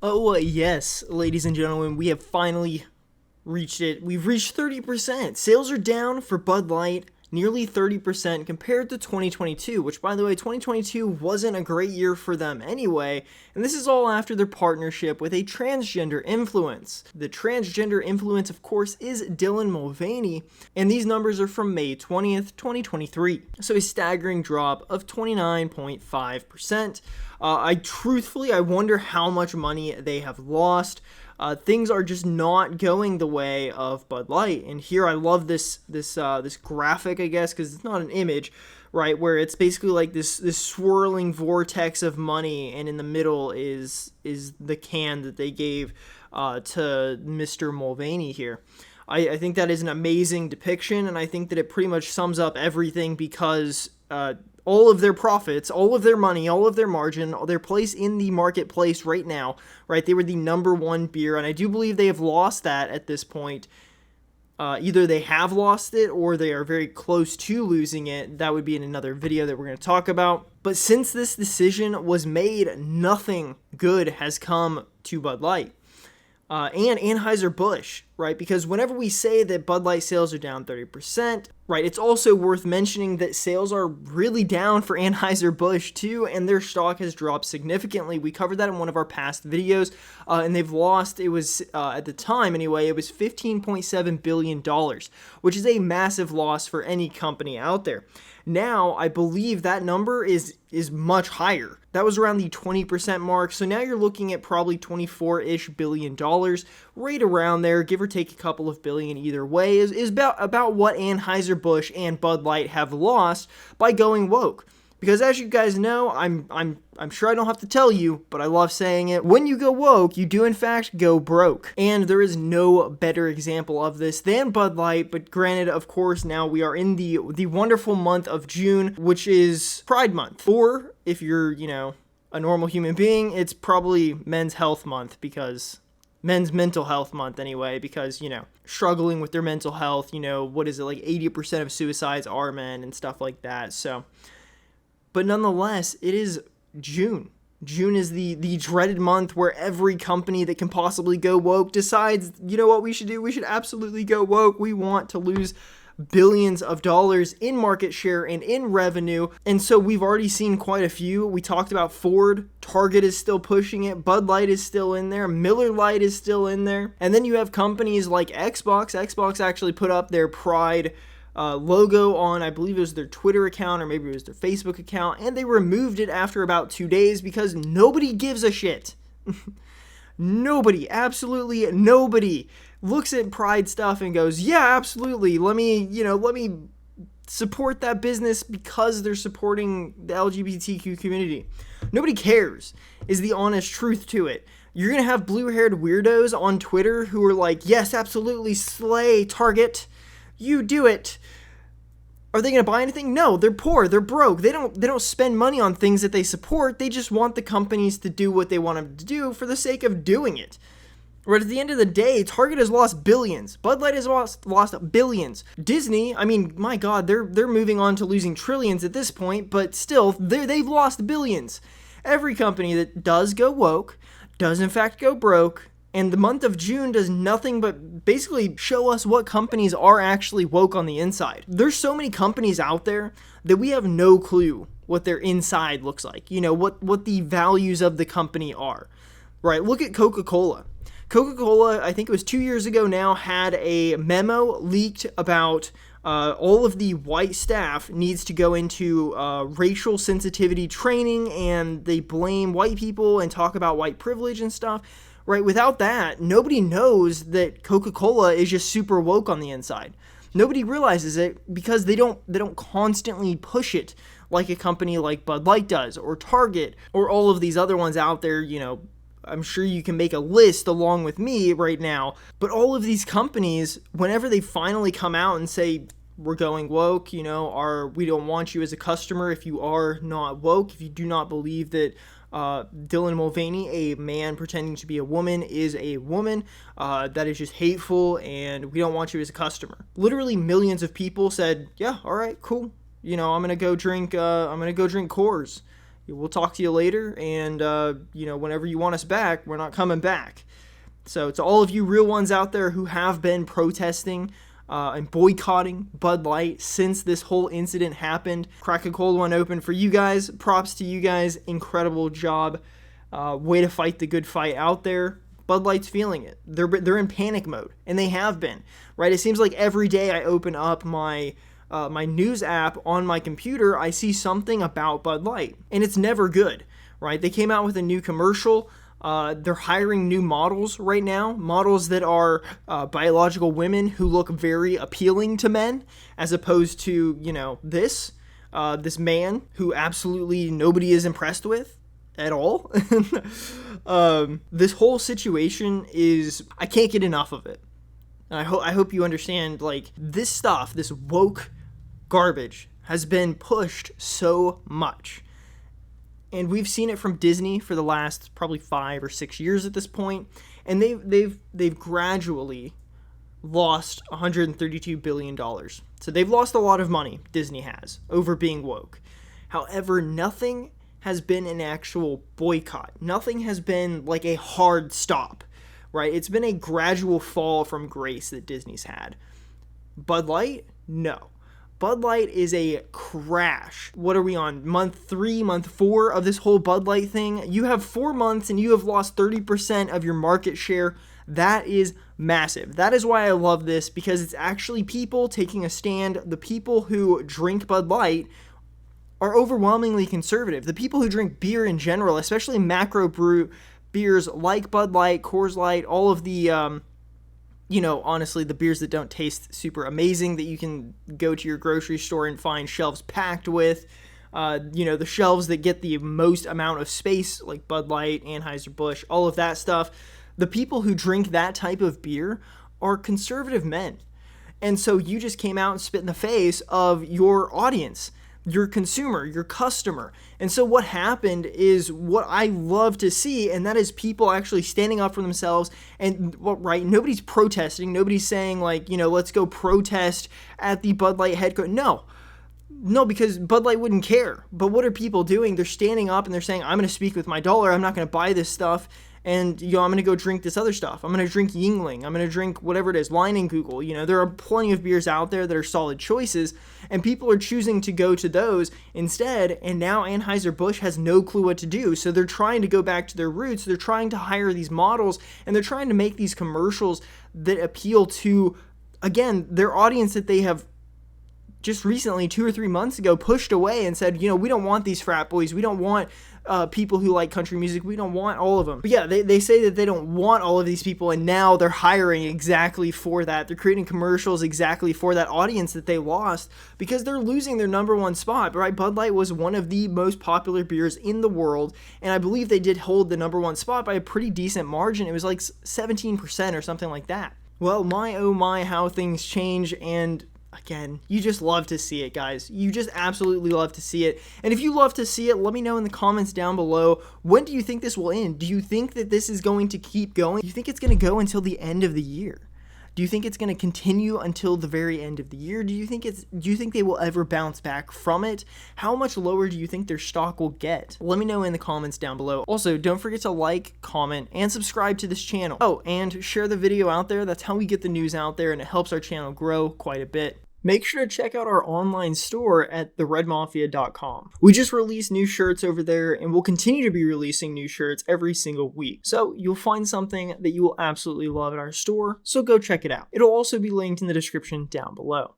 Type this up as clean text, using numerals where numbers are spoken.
Oh, yes, ladies and gentlemen, we have finally reached it. We've reached 30%. Sales are down for Bud Light, nearly 30% compared to 2022, which, by the way, 2022 wasn't a great year for them anyway, and this is all after their partnership with a transgender influence. The transgender influence, of course, is Dylan Mulvaney, and these numbers are from May 20th, 2023. So a staggering drop of 29.5%. I wonder how much money they have lost. Things are just not going the way of Bud Light. And here I love this graphic, I guess, because it's not an image, right? Where it's basically like this swirling vortex of money, and in the middle is the can that they gave to Mr. Mulvaney here. I think that is an amazing depiction, and I think that it pretty much sums up everything, because all of their profits, all of their money, all of their margin, their place in the marketplace right now, right? They were the number one beer, and I do believe they have lost that at this point. Either they have lost it or they are very close to losing it. That would be in another video that we're going to talk about. But since this decision was made, nothing good has come to Bud Light. And Anheuser-Busch, right? Because whenever we say that Bud Light sales are down 30%, right, it's also worth mentioning that sales are really down for Anheuser-Busch too, and their stock has dropped significantly. We covered that in one of our past videos, and they've lost, it was, at the time anyway, it was $15.7 billion, which is a massive loss for any company out there. Now, I believe that number is much higher. That was around the 20% mark, so now you're looking at probably $24-ish billion, right around there, give or take a couple of billion either way, is about what Anheuser-Busch and Bud Light have lost by going woke. Because as you guys know, I'm sure I don't have to tell you, but I love saying it. When you go woke, you do in fact go broke. And there is no better example of this than Bud Light, but granted, of course, now we are in the wonderful month of June, which is Pride Month. Or if you're, a normal human being, it's probably Men's Health Month, because Men's Mental Health Month anyway, because, struggling with their mental health, what is it, like 80% of suicides are men and stuff like that. So, but nonetheless, it is June. June is the dreaded month where every company that can possibly go woke decides, you know what we should do? We should absolutely go woke. We want to lose billions of dollars in market share and in revenue. And so we've already seen quite a few. We talked about Ford. Target is still pushing it. Bud Light is still in there. Miller Lite is still in there. And then you have companies like Xbox. Xbox actually put up their Pride logo on, I believe it was their Twitter account, or maybe it was their Facebook account, and they removed it after about 2 days because nobody gives a shit. Nobody, absolutely nobody looks at Pride stuff and goes, yeah, absolutely, let me support that business because they're supporting the LGBTQ community. Nobody cares, is the honest truth to it. You're going to have blue-haired weirdos on Twitter who are like, yes, absolutely, slay, Target. You do it. Are they going to buy anything? No, they're poor. They're broke. They don't spend money on things that they support. They just want the companies to do what they want them to do for the sake of doing it. Right at the end of the day, Target has lost billions. Bud Light has lost billions. Disney, I mean, my God, they're moving on to losing trillions at this point, but still, they've lost billions. Every company that does go woke does in fact go broke. And the month of June does nothing but basically show us what companies are actually woke on the inside. There's so many companies out there that we have no clue what their inside looks like. What the values of the company are. Right? Look at Coca-Cola. Coca-Cola, I think it was 2 years ago now, had a memo leaked about all of the white staff needs to go into racial sensitivity training, and they blame white people and talk about white privilege and stuff. Right, without that, nobody knows that Coca-Cola is just super woke on the inside. Nobody realizes it because they don't constantly push it like a company like Bud Light does, or Target, or all of these other ones out there. I'm sure you can make a list along with me right now. But all of these companies, whenever they finally come out and say, we're going woke, we don't want you as a customer if you are not woke, if you do not believe that Dylan Mulvaney, a man pretending to be a woman, is a woman. That is just hateful, and we don't want you as a customer. Literally millions of people said, yeah, all right, cool. I'm gonna go drink Coors. we'll talk to you later, and whenever you want us back, we're not coming back. So to all of you real ones out there who have been protesting and boycotting Bud Light since this whole incident happened, crack a cold one open for you guys. Props to you guys. Incredible job. Way to fight the good fight out there. Bud Light's feeling it. They're in panic mode, and they have been, right? It seems like every day I open up my news app on my computer, I see something about Bud Light, and it's never good, right? They came out with a new commercial. They're hiring new models right now, models that are biological women who look very appealing to men, as opposed to, this man who absolutely nobody is impressed with at all. This whole situation I can't get enough of it. And I hope you understand, like, this stuff, this woke garbage has been pushed so much. And we've seen it from Disney for the last probably 5 or 6 years at this point, and they've gradually lost $132 billion. So they've lost a lot of money, Disney has, over being woke. However, nothing has been an actual boycott. Nothing has been like a hard stop, right? It's been a gradual fall from grace that Disney's had. Bud Light? No. Bud Light is a crash. What are we on? Month 3, month 4 of this whole Bud Light thing? You have 4 months and you have lost 30% of your market share. That is massive. That is why I love this, because it's actually people taking a stand. The people who drink Bud Light are overwhelmingly conservative. The people who drink beer in general, especially macro brew beers like Bud Light, Coors Light, all of the honestly, the beers that don't taste super amazing that you can go to your grocery store and find shelves packed with, the shelves that get the most amount of space, like Bud Light, Anheuser-Busch, all of that stuff. The people who drink that type of beer are conservative men. And so you just came out and spit in the face of your audience, your consumer, your customer. And so what happened is what I love to see, and that is people actually standing up for themselves. And right, nobody's protesting. Nobody's saying, like, let's go protest at the Bud Light headquarters. No, because Bud Light wouldn't care. But what are people doing? They're standing up and they're saying, I'm going to speak with my dollar. I'm not going to buy this stuff. And, I'm going to go drink this other stuff. I'm going to drink Yingling. I'm going to drink whatever it is, Line and Google. There are plenty of beers out there that are solid choices, and people are choosing to go to those instead, and now Anheuser-Busch has no clue what to do. So they're trying to go back to their roots. They're trying to hire these models, and they're trying to make these commercials that appeal to, again, their audience that they have just recently, 2 or 3 months ago, pushed away and said, we don't want these frat boys. We don't want people who like country music. We don't want all of them. But yeah, they say that they don't want all of these people, and now they're hiring exactly for that. They're creating commercials exactly for that audience that they lost, because they're losing their number one spot, right? Bud Light was one of the most popular beers in the world, and I believe they did hold the number one spot by a pretty decent margin. It was like 17% or something like that. Well, my oh my, how things change, and again, you just love to see it, guys. You just absolutely love to see it. And if you love to see it, let me know in the comments down below. When do you think this will end? Do you think that this is going to keep going? Do you think it's going to go until the end of the year? Do you think it's going to continue until the very end of the year? Do you think they will ever bounce back from it? How much lower do you think their stock will get? Let me know in the comments down below. Also, don't forget to like, comment, and subscribe to this channel. Oh, and share the video out there. That's how we get the news out there, and it helps our channel grow quite a bit. Make sure to check out our online store at theredmafia.com. We just released new shirts over there, and we'll continue to be releasing new shirts every single week. So you'll find something that you will absolutely love at our store, so go check it out. It'll also be linked in the description down below.